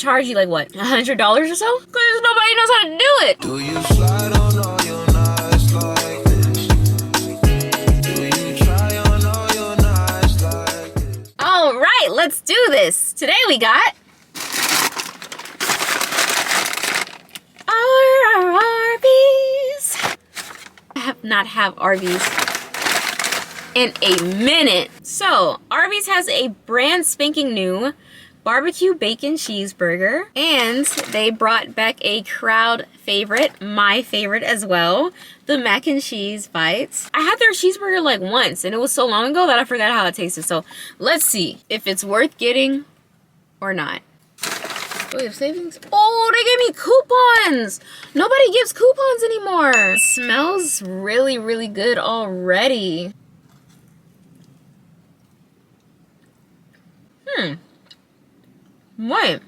charge you like what, $100 or so? Because nobody knows how to do it. Do you slide on all your nights like this? Do you try on all your nights like this? All right, let's do this. Today we got Arby's. I have not had Arby's in a minute. So Arby's has a brand spanking new BBQ Bacon Cheeseburger, and they brought back a crowd favorite, my favorite as well, the mac and cheese bites. I had their cheeseburger like once, and it was so long ago that I forgot how it tasted. So let's see if it's worth getting or not. Oh, we have savings. Oh, they gave me coupons. Nobody gives coupons anymore. It smells really, really good already. Wait.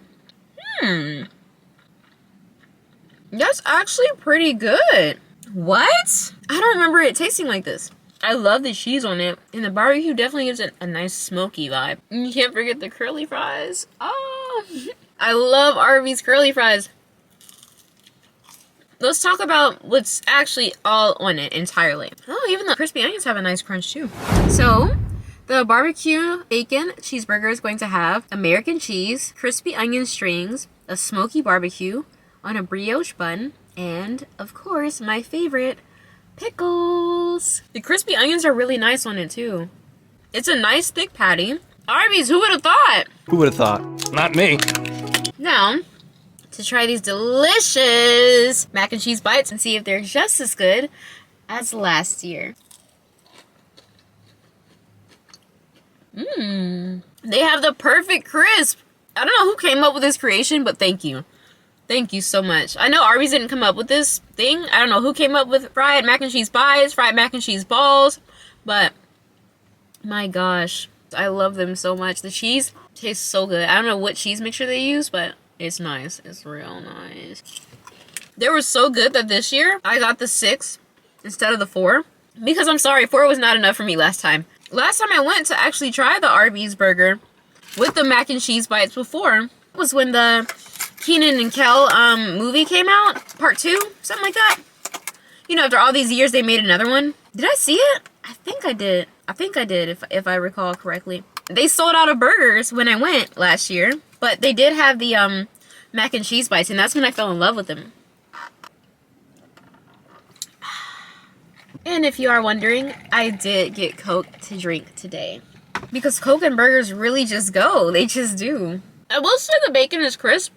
That's actually pretty good. What? I don't remember it tasting like this. I love the cheese on it, and the barbecue definitely gives it a nice smoky vibe. And you can't forget the curly fries. Oh, I love Arby's curly fries. Let's talk about what's actually all on it entirely. Oh, even the crispy onions have a nice crunch too. So, the barbecue bacon cheeseburger is going to have American cheese, crispy onion strings, a smoky barbecue on a brioche bun, and of course, my favorite, pickles. The crispy onions are really nice on it too. It's a nice thick patty. Arby's, who would have thought? Who would have thought? Not me. Now, to try these delicious mac and cheese bites and see if they're just as good as last year. They have the perfect crisp. I don't know who came up with this creation, but thank you. Thank you so much. I know Arby's didn't come up with this thing. I don't know who came up with fried mac and cheese pies, fried mac and cheese balls, but my gosh, I love them so much. The cheese tastes so good. I don't know what cheese mixture they use, but it's nice. It's real nice. They were so good that this year I got the 6 instead of the 4 because I'm sorry, 4 was not enough for me last time. Last time I went to actually try the Arby's burger with the mac and cheese bites before was when the Kenan and Kel movie came out, part 2, something like that. You know, after all these years, they made another one. Did I see it? I think I did. I think I did, if I recall correctly. They sold out of burgers when I went last year, but they did have the mac and cheese bites, and that's when I fell in love with them. And if you are wondering, I did get Coke to drink today. Because Coke and burgers really just go. They just do. I will say the bacon is crisp,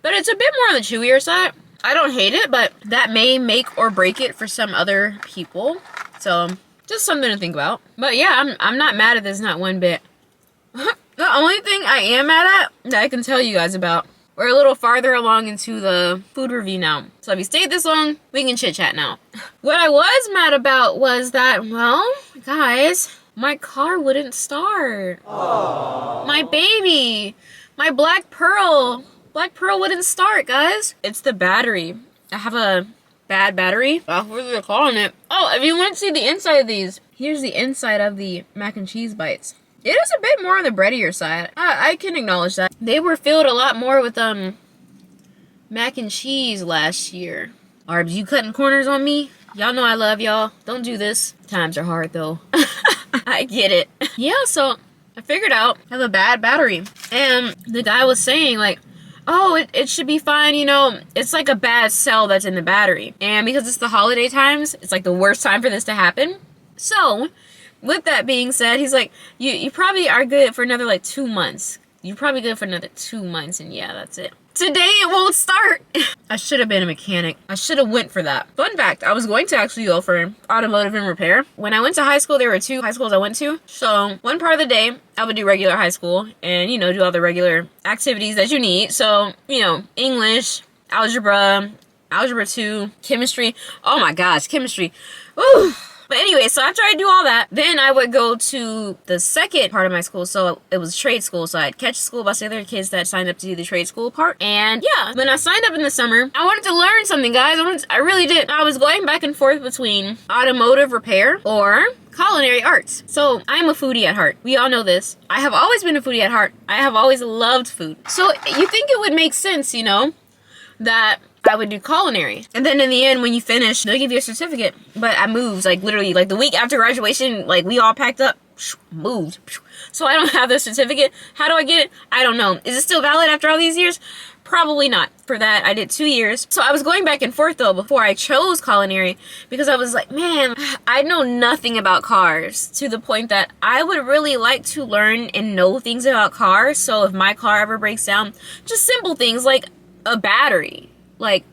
but it's a bit more on the chewier side. I don't hate it, but that may make or break it for some other people. So, just something to think about. But yeah, I'm not mad at this, not one bit. The only thing I am mad at that I can tell you guys about, we're a little farther along into the food review now. So if you stayed this long, we can chit chat now. What I was mad about was that, well, guys, my car wouldn't start. Aww. My baby, my Black Pearl wouldn't start, guys. It's the battery. I have a bad battery. That's what they're calling it. Oh, if you want to see the inside of these, here's the inside of the mac and cheese bites. It is a bit more on the breadier side. I can acknowledge that. They were filled a lot more with mac and cheese last year. Arbs, you cutting corners on me? Y'all know I love y'all. Don't do this. Times are hard though. I get it. Yeah, so I figured out I have a bad battery. And the guy was saying like, oh, it should be fine, you know, it's like a bad cell that's in the battery. And because it's the holiday times, it's like the worst time for this to happen. So, with that being said, he's like, you probably are good for another like 2 months. You're probably good for another 2 months, and yeah, that's it. Today it won't start. I should have been a mechanic. I should have went for that. Fun fact, I was going to actually go for automotive and repair. When I went to high school, there were 2 high schools I went to. So one part of the day, I would do regular high school and, you know, do all the regular activities that you need. So, you know, English, algebra 2, chemistry. Oh my gosh, chemistry. Ooh. But anyway, so after I do all that, then I would go to the second part of my school. So it was trade school. So I'd catch a school bus, the other kids that signed up to do the trade school part. And yeah, when I signed up in the summer, I wanted to learn something, guys. I really did. I was going back and forth between automotive repair or culinary arts. So I'm a foodie at heart. We all know this. I have always been a foodie at heart. I have always loved food. So you think it would make sense, you know, that I would do culinary. And then in the end, when you finish, they'll give you a certificate. But I moved, like literally, like the week after graduation, like we all packed up, moved. So I don't have the certificate. How do I get it? I don't know. Is it still valid after all these years? Probably not. For that, I did 2 years. So I was going back and forth though before I chose culinary, because I was like, man, I know nothing about cars, to the point that I would really like to learn and know things about cars. So if my car ever breaks down, just simple things like a battery, like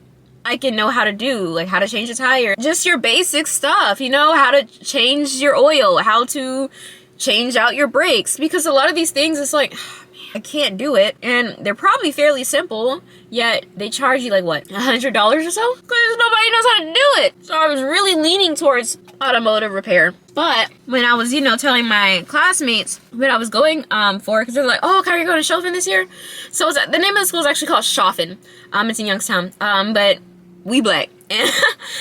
I can know how to do, like how to change a tire, just your basic stuff, you know, how to change your oil, how to change out your brakes, because a lot of these things, it's like, I can't do it, and they're probably fairly simple, yet they charge you like what, $100 or so? Because nobody knows how to do it. So I was really leaning towards automotive repair. But when I was, you know, telling my classmates what I was going for, because they're like, oh, can you go to Chauvin this year? So the name of the school is actually called Chauvin. It's in Youngstown, but we black. And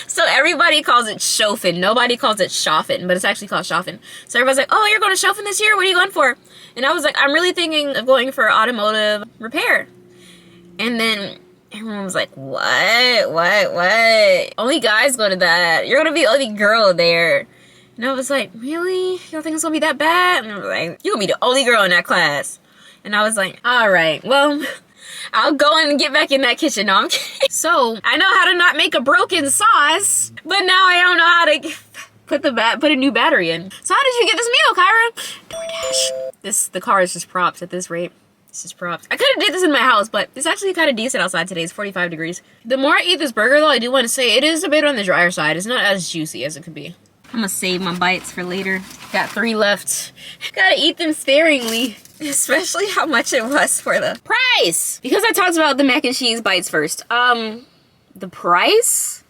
so everybody calls it Chauvin. Nobody calls it Chauvin, but it's actually called Chauvin. So everybody's like, oh, you're going to Chauvin this year? What are you going for? And I was like, I'm really thinking of going for automotive repair. And then everyone was like, what? Only guys go to that. You're going to be the only girl there. And I was like, really? You don't think it's going to be that bad? And I was like, you're going to be the only girl in that class. And I was like, all right, well, I'll go and get back in that kitchen. No, I'm kidding. So I know how to not make a broken sauce, but now I don't know how to put a new battery in. So how did you get this meal, Kyra? DoorDash. The car is just props at this rate. It's just props. I could have did this in my house, but it's actually kind of decent outside today. It's 45 degrees. The more I eat this burger, though, I do want to say it is a bit on the drier side. It's not as juicy as it could be. I'm gonna save my bites for later. Got 3 left. Gotta eat them sparingly. Especially how much it was for the price. Because I talked about the mac and cheese bites first. The price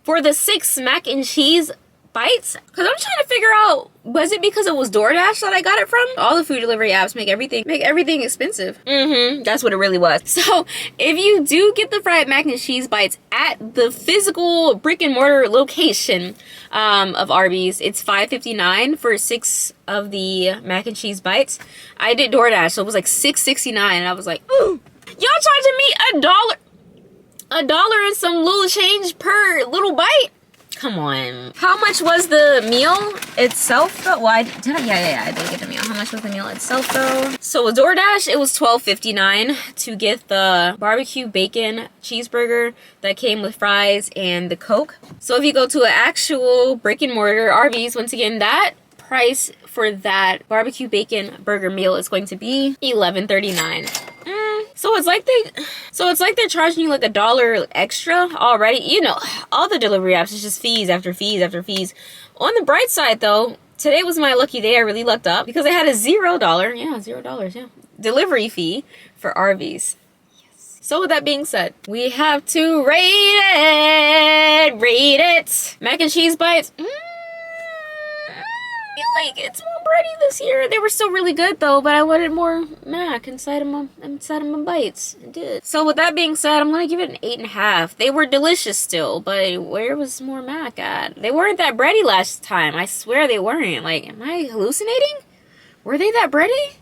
for the 6 mac and cheese bites. Because I'm trying to figure out, was it because it was DoorDash that I got it from? All the food delivery apps make everything expensive. That's what it really was. So if you do get the fried mac and cheese bites at the physical brick and mortar location of Arby's, it's $5.59 for 6 of the mac and cheese bites. I did DoorDash, so it was like $6.69, and I was like, ooh, y'all charging me $1 and some little change per little bite? Come on. How much was the meal itself though? Well, I did get the meal. How much was the meal itself though? So with DoorDash, it was $12.59 to get the barbecue bacon cheeseburger that came with fries and the Coke. So if you go to an actual brick and mortar Arby's, once again, that price for that barbecue bacon burger meal is going to be $11.39. So it's like they're charging you like $1 extra already. You know, all the delivery apps is just fees after fees after fees. On the bright side though, today was my lucky day. I really lucked up because I had a $0 delivery fee for Arby's. Yes. So with that being said, we have to rate it. Mac and cheese bites. I feel like it's more bready this year. They were still really good though, but I wanted more mac inside of my bites. I did. So with that being said, I'm gonna give it an 8.5. They were delicious still, but where was more mac at? They weren't that bready last time. I swear they weren't. Like, am I hallucinating? Were they that bready?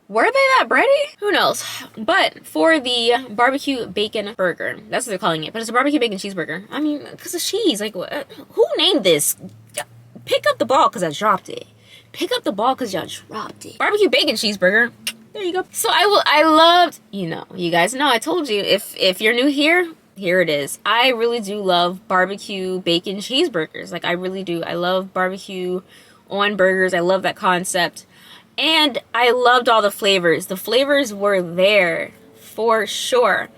Were they that bready? Who knows? But for the barbecue bacon burger, that's what they're calling it, but it's a barbecue bacon cheeseburger. I mean, because of cheese. Like, who named this? Pick up the ball because I dropped it. Pick up the ball because y'all dropped it. Barbecue bacon cheeseburger. There you go. So I loved, you know, you guys know I told you, if you're new here it is. I really do love barbecue bacon cheeseburgers. Like, I really do. I love barbecue on burgers. I love that concept. And I loved all the flavors. The flavors were there for sure.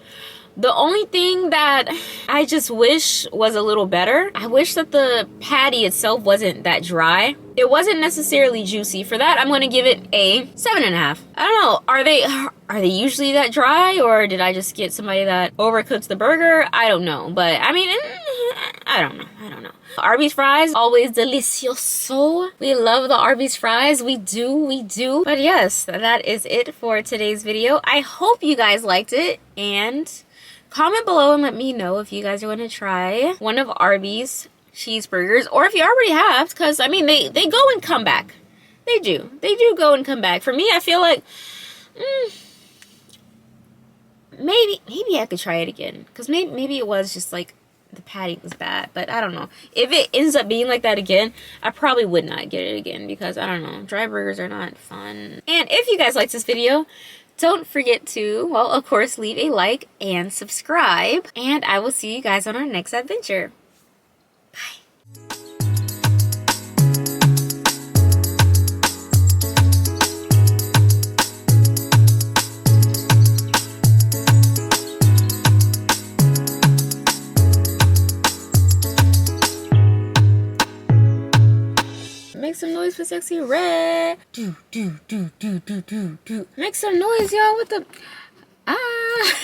The only thing that I just wish was a little better, I wish that the patty itself wasn't that dry. It wasn't necessarily juicy. For that, I'm going to give it a 7.5. I don't know. Are they usually that dry, or did I just get somebody that overcooks the burger? I don't know. But I mean, I don't know. Arby's fries, always delicioso. We love the Arby's fries. We do. But yes, that is it for today's video. I hope you guys liked it, and comment below and let me know if you guys are going to try one of Arby's cheeseburgers, or if you already have, because I mean they go and come back. They do go and come back. For me, I feel like maybe I could try it again, because maybe it was just like the patty was bad, but I don't know. If it ends up being like that again, I probably would not get it again, because I don't know, dry burgers are not fun. And if you guys liked this video, don't forget to, well, of course, leave a like and subscribe, and I will see you guys on our next adventure. Bye. Make some noise for Sexy Red. Do. Make some noise, y'all, with the... Ah.